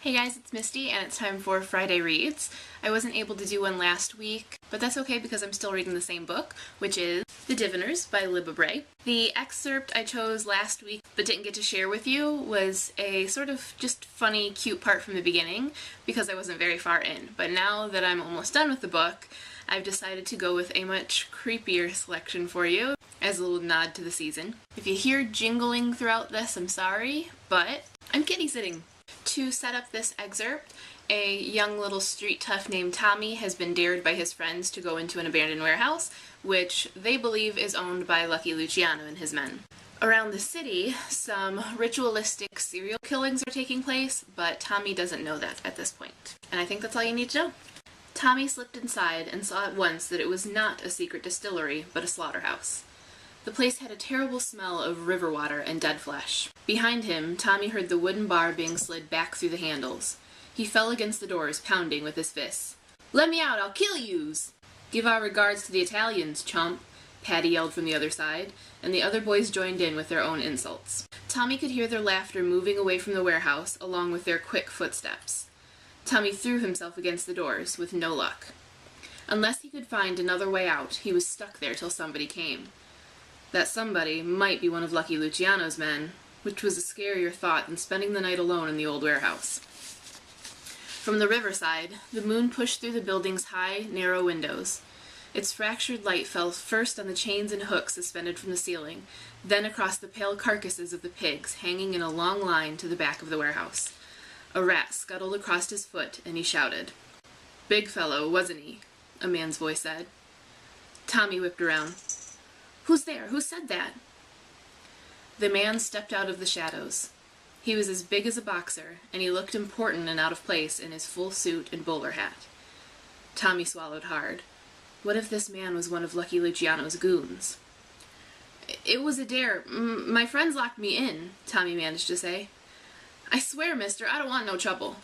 Hey guys, it's Misty, and it's time for Friday Reads. I wasn't able to do one last week, but that's okay because I'm still reading the same book, which is The Diviners by Libba Bray. The excerpt I chose last week but didn't get to share with you was a sort of just funny, cute part from the beginning because I wasn't very far in. But now that I'm almost done with the book, I've decided to go with a much creepier selection for you as a little nod to the season. If you hear jingling throughout this, I'm sorry, but I'm kitty sitting. To set up this excerpt, a young little street tough named Tommy has been dared by his friends to go into an abandoned warehouse, which they believe is owned by Lucky Luciano and his men. Around the city, some ritualistic serial killings are taking place, but Tommy doesn't know that at this point. And I think that's all you need to know. Tommy slipped inside and saw at once that it was not a secret distillery, but a slaughterhouse. The place had a terrible smell of river water and dead flesh. Behind him, Tommy heard the wooden bar being slid back through the handles. He fell against the doors, pounding with his fists. "Let me out, I'll kill yous!" "Give our regards to the Italians, chump," Patty yelled from the other side, and the other boys joined in with their own insults. Tommy could hear their laughter moving away from the warehouse, along with their quick footsteps. Tommy threw himself against the doors, with no luck. Unless he could find another way out, he was stuck there till somebody came. That somebody might be one of Lucky Luciano's men, which was a scarier thought than spending the night alone in the old warehouse. From the riverside, the moon pushed through the building's high, narrow windows. Its fractured light fell first on the chains and hooks suspended from the ceiling, then across the pale carcasses of the pigs hanging in a long line to the back of the warehouse. A rat scuttled across his foot, and he shouted. "Big fellow, wasn't he?" a man's voice said. Tommy whipped around. "Who's there? Who said that?" The man stepped out of the shadows. He was as big as a boxer, and he looked important and out of place in his full suit and bowler hat. Tommy swallowed hard. What if this man was one of Lucky Luciano's goons? "It was a dare. My friends locked me in," Tommy managed to say. "I swear, mister, I don't want no trouble."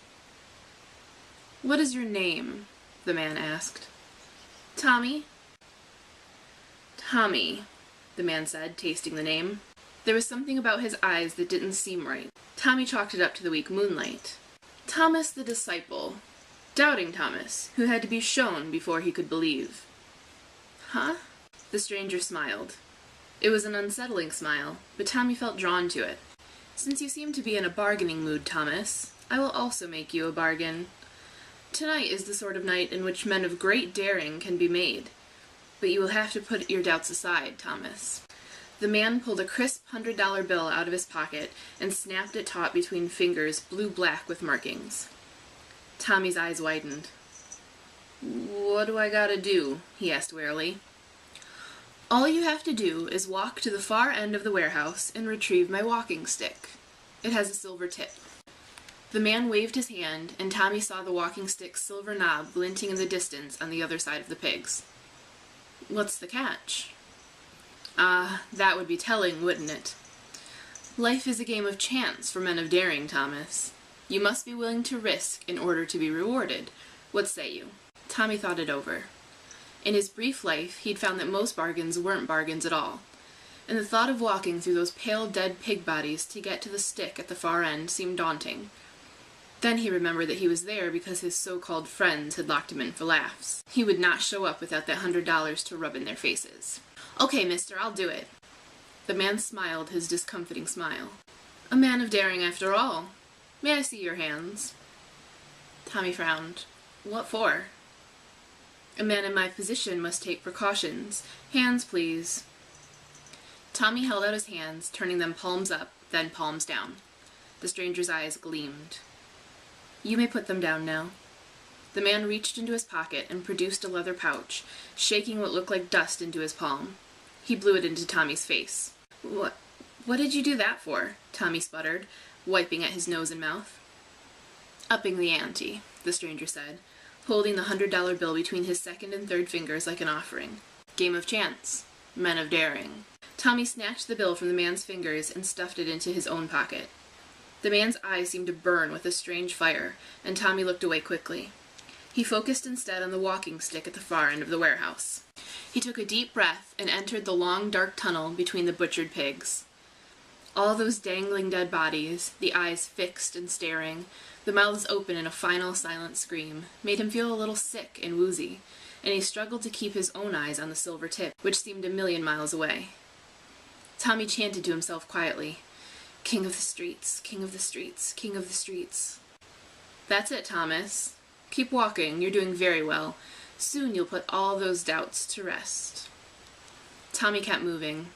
"What is your name?" the man asked. "Tommy." "Tommy," the man said, tasting the name. There was something about his eyes that didn't seem right. Tommy chalked it up to the weak moonlight. Thomas the disciple. Doubting Thomas, who had to be shown before he could believe. "Huh?" The stranger smiled. It was an unsettling smile, but Tommy felt drawn to it. "Since you seem to be in a bargaining mood, Thomas, I will also make you a bargain. Tonight is the sort of night in which men of great daring can be made. But you will have to put your doubts aside, Thomas." The man pulled a crisp $100 bill out of his pocket and snapped it taut between fingers blue-black with markings. Tommy's eyes widened. "What do I gotta do?" he asked wearily. "All you have to do is walk to the far end of the warehouse and retrieve my walking stick. It has a silver tip." The man waved his hand, and Tommy saw the walking stick's silver knob glinting in the distance on the other side of the pigs. "What's the catch?" That would be telling, wouldn't it? Life is a game of chance for men of daring, Thomas. You must be willing to risk in order to be rewarded. What say you? Tommy thought it over. In his brief life, he'd found that most bargains weren't bargains at all, and the thought of walking through those pale, dead pig bodies to get to the stick at the far end seemed daunting. Then he remembered that he was there because his so-called friends had locked him in for laughs. He would not show up without that $100 to rub in their faces. "Okay, mister, I'll do it." The man smiled his discomfiting smile. "A man of daring after all. May I see your hands?" Tommy frowned. "What for?" "A man in my position must take precautions. Hands, please." Tommy held out his hands, turning them palms up, then palms down. The stranger's eyes gleamed. "You may put them down now." The man reached into his pocket and produced a leather pouch, shaking what looked like dust into his palm. He blew it into Tommy's face. What did you do that for?" Tommy sputtered, wiping at his nose and mouth. "Upping the ante," the stranger said, holding the $100 bill between his second and third fingers like an offering. "Game of chance. Men of daring." Tommy snatched the bill from the man's fingers and stuffed it into his own pocket. The man's eyes seemed to burn with a strange fire, and Tommy looked away quickly. He focused instead on the walking stick at the far end of the warehouse. He took a deep breath and entered the long, dark tunnel between the butchered pigs. All those dangling dead bodies, the eyes fixed and staring, The mouths open in a final silent scream made him feel a little sick and woozy, and he struggled to keep his own eyes on the silver tip, which seemed a million miles away. Tommy chanted to himself quietly, "King of the streets, king of the streets, king of the streets." "That's it, Thomas. Keep walking, you're doing very well. Soon you'll put all those doubts to rest." Tommy kept moving.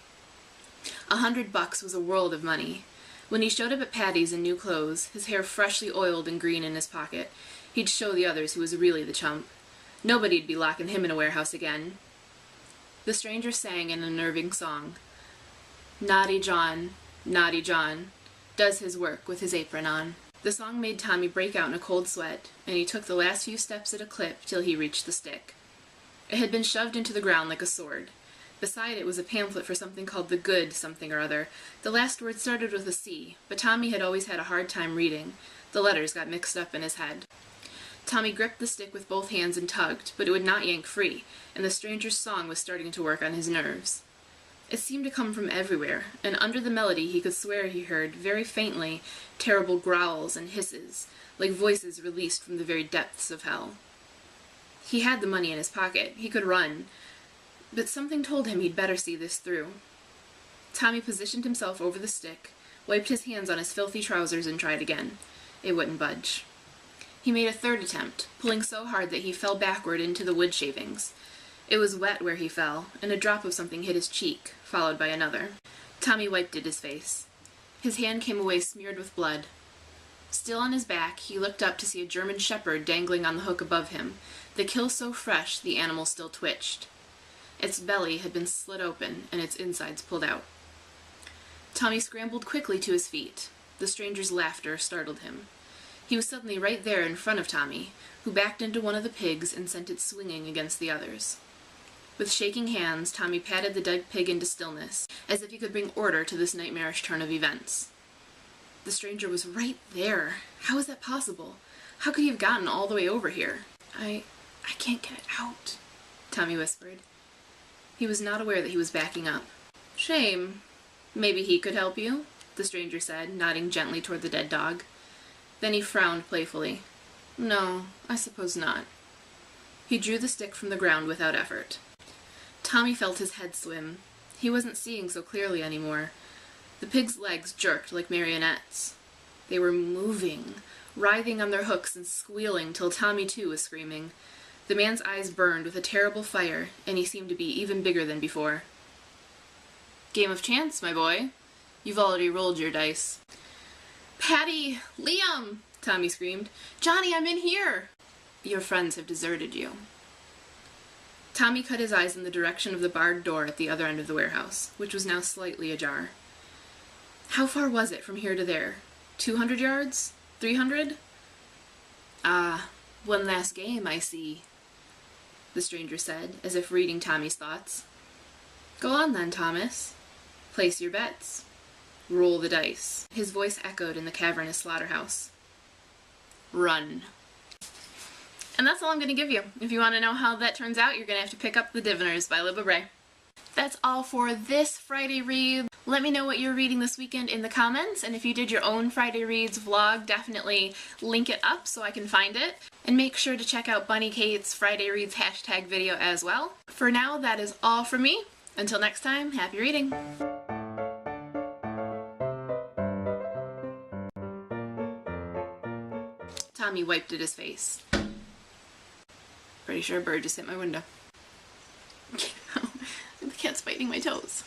$100 was a world of money. When he showed up at Patty's in new clothes, his hair freshly oiled and green in his pocket, he'd show the others who was really the chump. Nobody'd be locking him in a warehouse again. The stranger sang an unnerving song. Naughty John, does his work with his apron on. The song made Tommy break out in a cold sweat, and he took the last few steps at a clip till he reached the stick. It had been shoved into the ground like a sword. Beside it was a pamphlet for something called the Good something or other. The last word started with a C, but Tommy had always had a hard time reading. The letters got mixed up in his head. Tommy gripped the stick with both hands and tugged, but it would not yank free, and the stranger's song was starting to work on his nerves. It seemed to come from everywhere, and under the melody he could swear he heard, very faintly, terrible growls and hisses, like voices released from the very depths of hell. He had the money in his pocket. He could run. But something told him he'd better see this through. Tommy positioned himself over the stick, wiped his hands on his filthy trousers, and tried again. It wouldn't budge. He made a third attempt, pulling so hard that he fell backward into the wood shavings. It was wet where he fell, and a drop of something hit his cheek, followed by another. Tommy wiped at his face. His hand came away smeared with blood. Still on his back, he looked up to see a German shepherd dangling on the hook above him, the kill so fresh the animal still twitched. Its belly had been slit open, and its insides pulled out. Tommy scrambled quickly to his feet. The stranger's laughter startled him. He was suddenly right there in front of Tommy, who backed into one of the pigs and sent it swinging against the others. With shaking hands, Tommy patted the dead pig into stillness, as if he could bring order to this nightmarish turn of events. The stranger was right there. How was that possible? How could he have gotten all the way over here? I can't get it out, Tommy whispered. He was not aware that he was backing up. "Shame. Maybe he could help you," the stranger said, nodding gently toward the dead dog. Then he frowned playfully. "No, I suppose not." He drew the stick from the ground without effort. Tommy felt his head swim. He wasn't seeing so clearly anymore. The pig's legs jerked like marionettes. They were moving, writhing on their hooks and squealing till Tommy too was screaming. The man's eyes burned with a terrible fire, and he seemed to be even bigger than before. "Game of chance, my boy. You've already rolled your dice." "Patty! Liam!" Tommy screamed. "Johnny, I'm in here!" "Your friends have deserted you." Tommy cut his eyes in the direction of the barred door at the other end of the warehouse, which was now slightly ajar. How far was it from here to there? 200 yards? 300? "Ah, one last game, I see," the stranger said, as if reading Tommy's thoughts. "Go on then, Thomas. Place your bets. Roll the dice." His voice echoed in the cavernous slaughterhouse. "Run." And that's all I'm going to give you. If you want to know how that turns out, you're going to have to pick up The Diviners by Libba Bray. That's all for this Friday read. Let me know what you're reading this weekend in the comments, and if you did your own Friday Reads vlog, definitely link it up so I can find it. And make sure to check out Bunny Kate's Friday Reads hashtag video as well. For now, that is all from me. Until next time, happy reading! Tommy wiped at his face. Pretty sure a bird just hit my window. The cat's biting my toes.